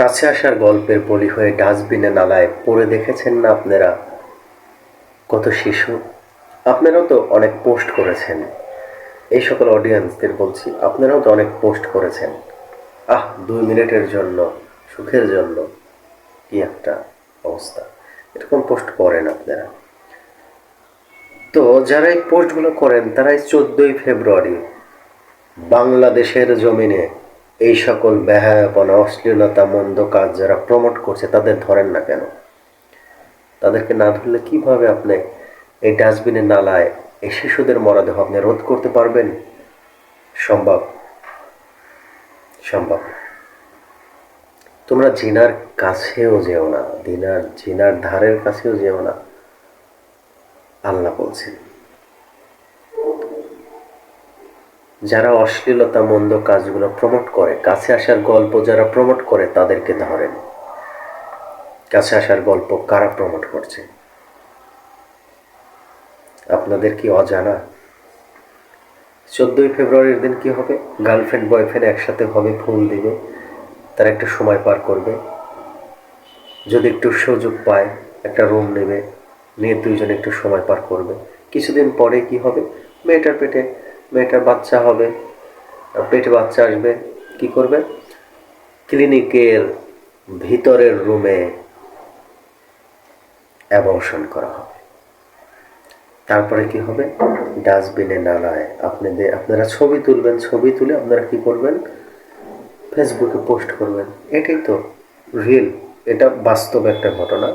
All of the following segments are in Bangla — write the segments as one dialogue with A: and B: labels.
A: কাছে আসার গল্পের বলি হয়ে ডাস্টবিনে নালায় পড়ে দেখেছেন না আপনারা কত শিশু? আপনারাও তো অনেক পোস্ট করেছেন। এই সকল অডিয়েন্সদের বলছি, আপনারাও তো অনেক পোস্ট করেছেন। 2 মিনিটের জন্য, সুখের জন্য, কি একটা অবস্থা! এরকম পোস্ট করেন আপনারা। তো যারা এই পোস্টগুলো করেন তারা এই 14ই ফেব্রুয়ারি বাংলাদেশের জমিনে এই সকল বেহায়াপনা, অশ্লীলতা, মন্দ কাজ যারা প্রমোট করছে তাদের ধরেন না কেন? তাদেরকে না ধরলে কিভাবে আপনি এই ডাস্টবিনের নালায় এই শিশুদের মরদেহ আপনি রোধ করতে পারবেন? সম্ভব? সম্ভব। তোমরা জিনার কাছেও যেও না, জিনার ধারের কাছেও যেও না, আল্লাহ বলছেন। যারা অশ্লীলতা, মন্দ কাজগুলো প্রমোট করে, কাছে আসার গল্প যারা প্রমোট করে তাদেরকে ধরেন। কাছে আসার গল্প কারা প্রমোট করছে? আপনাদের কি অজানা? 14ই ফেব্রুয়ারির দিন কি হবে? গার্লফ্রেন্ড বয়ফ্রেন্ড একসাথে হবে, ফুল দিবে, তারা একটা সময় পার করবে। যদি একটু সুযোগ পায় একটা রুম নেবে, নিয়ে দুইজনে একটু সময় পার করবে। কিছুদিন পরে কি হবে? মেয়েটার বাচ্চা হবে, পেটে বাচ্চা আসবে। কি করবে? ক্লিনিকের ভিতরের রুমে অ্যাবর্শন করা হবে। তারপরে কি হবে? ডাস্টবিনে নালায় আপনারা ছবি তুলবেন, ছবি তুলে আপনারা কি করবেন? ফেসবুকে পোস্ট করবেন। এটাই তো রিয়েল, এটা বাস্তব একটা ঘটনা,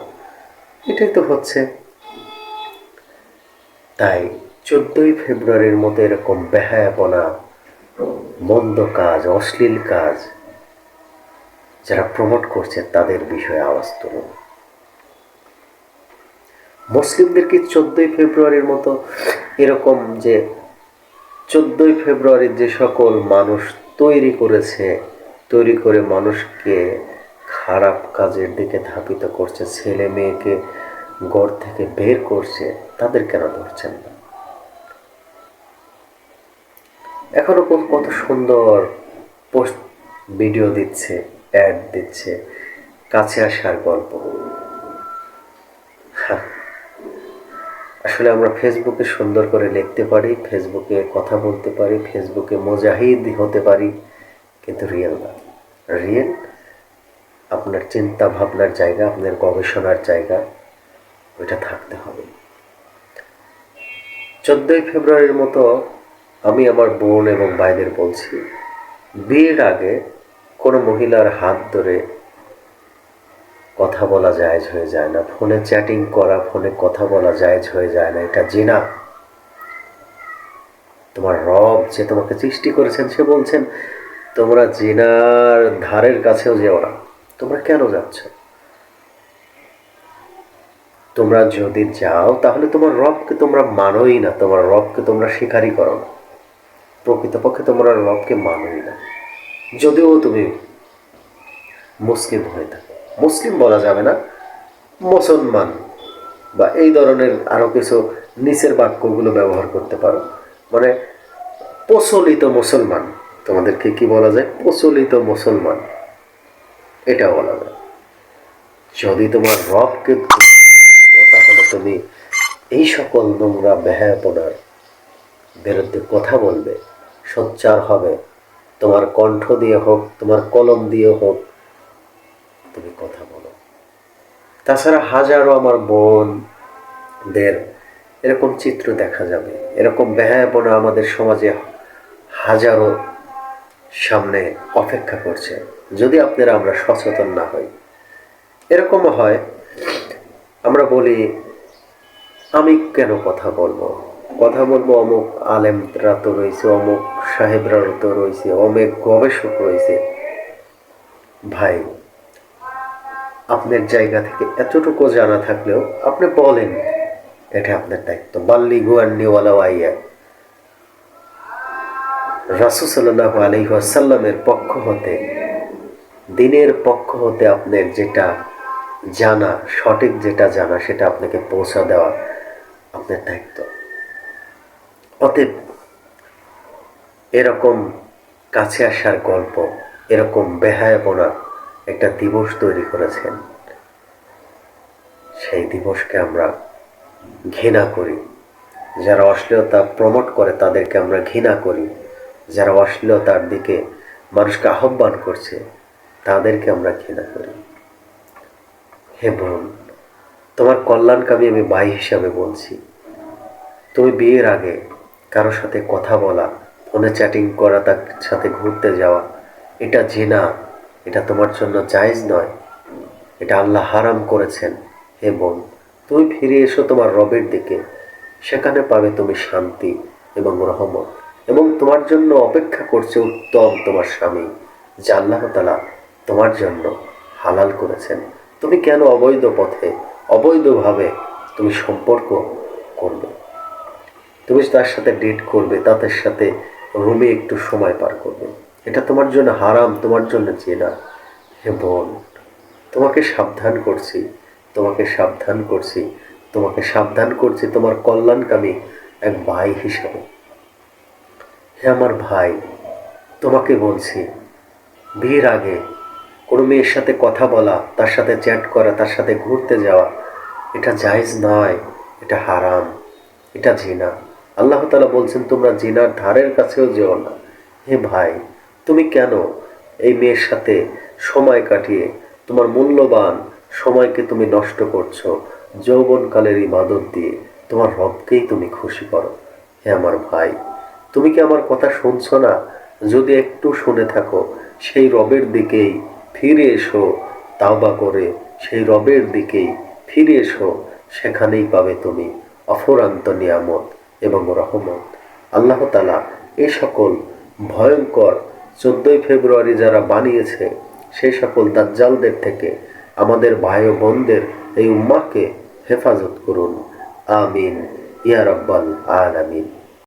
A: এটাই তো হচ্ছে। তাই 14ই ফেব্রুয়ারির মতো এরকম বেহায়াপনা, মন্দ কাজ, অশ্লীল কাজ যারা প্রমোট করছে তাদের বিষয়ে আওয়াজ তুলুন। মুসলিমদের কি 14ই ফেব্রুয়ারির মতো এরকম যে 14ই ফেব্রুয়ারির যে সকল মানুষ তৈরি করে মানুষকে খারাপ কাজের দিকে ধাবিত করছে, ছেলে মেয়েকে ঘর থেকে বের করছে, তাদের কেন ধরছেন না? এখনো কত সুন্দর পোস্ট, ভিডিও দিচ্ছে, অ্যাড দিচ্ছে, কাছে আসার গল্প। আসলে আমরা ফেসবুকে সুন্দর করে লিখতে পারি, ফেসবুকে কথা বলতে পারি, ফেসবুকে মুজাহিদ হতে পারি, কিন্তু রিয়েল না। রিয়েল আপনার চিন্তা ভাবনার জায়গা, আপনার গবেষণার জায়গা, ওইটা থাকতে হবে। 14ই ফেব্রুয়ারির মতো আমি আমার বোন এবং ভাইদের বলছি, বিয়ের আগে কোনো মহিলার হাত ধরে কথা বলা জায়েজ হয়ে যায় না, ফোনে চ্যাটিং করা, ফোনে কথা বলা জায়েজ হয়ে যায় না, এটা জিনা। তোমার রব যে তোমাকে সৃষ্টি করেছেন সে বলছেন তোমরা জিনার ধারের কাছেও যেও না। তোমরা কেন যাচ্ছ? তোমরা যদি যাও তাহলে তোমার রবকে তোমরা মানোই না, তোমার রবকে তোমরা স্বীকারই করো না, প্রকৃতপক্ষে তোমরা রবকে মানোই না। যদিও তুমি মুসলিম হয়ে থাকো, মুসলিম বলা যাবে না, মুসলমান বা এই ধরনের আরো কিছু নিচের বাক্যগুলো ব্যবহার করতে পারো। মানে প্রচলিত মুসলমান, তোমাদেরকে কি বলা যায়? প্রচলিত মুসলমান, এটা বলা যায়। যদি তোমার রবকে তাহলে তুমি এই সকল নোংরা বেহায়াপনার বিরুদ্ধে কথা বলবে, সোচ্চার হবে, তোমার কণ্ঠ দিয়ে হোক, তোমার কলম দিয়ে হোক, তুমি কথা বলো। তাছাড়া হাজারো আমার বোনদের এরকম চিত্র দেখা যাবে, এরকম বেহায়াপনা আমাদের সমাজে হাজারো সামনে অপেক্ষা করছে, যদি আপনারা আমরা সচেতন না হই। এরকমও হয়, আমরা বলি আমি কেন কথা বলবো, অমুক আলেমরা তো রয়েছে, অমুক সাহেবরা তো রয়েছে, অমুক গবেষক রয়েছে। ভাই, আপনার জায়গা থেকে এতটুকু জানা থাকলেও আপনি বলেন, এটা আপনার দায়িত্ব। বাল্লিগু আন্নিওয়ালা আইয়া, রাসূল সাল্লাল্লাহু আলাইহি ওয়াসাল্লামের পক্ষ হতে, দিনের পক্ষ হতে আপনার যেটা জানা, সঠিক যেটা জানা, সেটা আপনাকে পৌঁছা দেওয়া আপনার দায়িত্ব। অতএব এরকম কাছে আসার গল্প, এরকম বেহায়াপনা একটা দিবস তৈরি করেছেন। সেই দিবসকে আমরা ঘৃণা করি। যারা অশ্লীলতা প্রমোট করে তাদেরকে আমরা ঘৃণা করি। যারা অশ্লীলতার দিকে মানুষকে আহ্বান করছে তাদেরকে আমরা ঘৃণা করি। হে বোন, তোমার কল্যাণকামী আমি ভাই হিসাবে বলছি, তুমি বিয়ের আগে কারো সাথে কথা বলা, ফোনে চ্যাটিং করা, তার সাথে ঘুরতে যাওয়া, এটা জিনা। এটা তোমার জন্য জায়েজ নয়, এটা আল্লাহ হারাম করেছেন। হে বোন, তুমি ফিরে এসো তোমার রবের দিকে, সেখানে পাবে তুমি শান্তি এবং রহমত, এবং তোমার জন্য অপেক্ষা করছে উত্তম তোমার স্বামী, যা আল্লাহ তাআলা তোমার জন্য হালাল করেছেন। তুমি কেন অবৈধ পথে, অবৈধভাবে তুমি সম্পর্ক করবে? তুমি তার সাথে ডেট করবে, তাদের সাথে রুমে একটু সময় পার করবে, এটা তোমার জন্য হারাম, তোমার জন্য জিনা। হে বোন, তোমাকে সাবধান করছি, তোমাকে সাবধান করছি, তোমাকে সাবধান করছি তোমার কল্যাণকামী এক ভাই হিসাবে। হে আমার ভাই, তোমাকে বলছি, বিয়ের আগে কোনো মেয়ের সাথে কথা বলা, তার সাথে চ্যাট করা, তার সাথে ঘুরতে যাওয়া, এটা জায়েজ নয়, এটা হারাম, এটা জিনা। আল্লাহ তাআলা বলছেন তোমরা জিনার ধারের কাছেও যেও না। হে ভাই, তুমি কেন এই মেয়ের সাথে সময় কাটিয়ে তোমার মূল্যবান সময়কে তুমি নষ্ট করছো? যৌবনকালের ইবাদত দিয়ে তোমার রবকেই তুমি খুশি করো। হে আমার ভাই, তুমি কি আমার কথা শুনছো না? যদি একটু শুনে থাকো, সেই রবের দিকেই ফিরে এসো, তাওবা করে সেই রবের দিকেই ফিরে এসো, সেখানেই পাবে তুমি অফুরন্ত নিয়ামত এবং রহমত। আল্লাহ তাআলা এই সকল ভয়ঙ্কর 14ই ফেব্রুয়ারি যারা বানিয়েছে সেই সকল দাজ্জালদের থেকে আমাদের ভাই ও বোনদের এই উম্মাহকে হেফাজত করুন। আমিন ইয়া রাব্বাল আলামিন।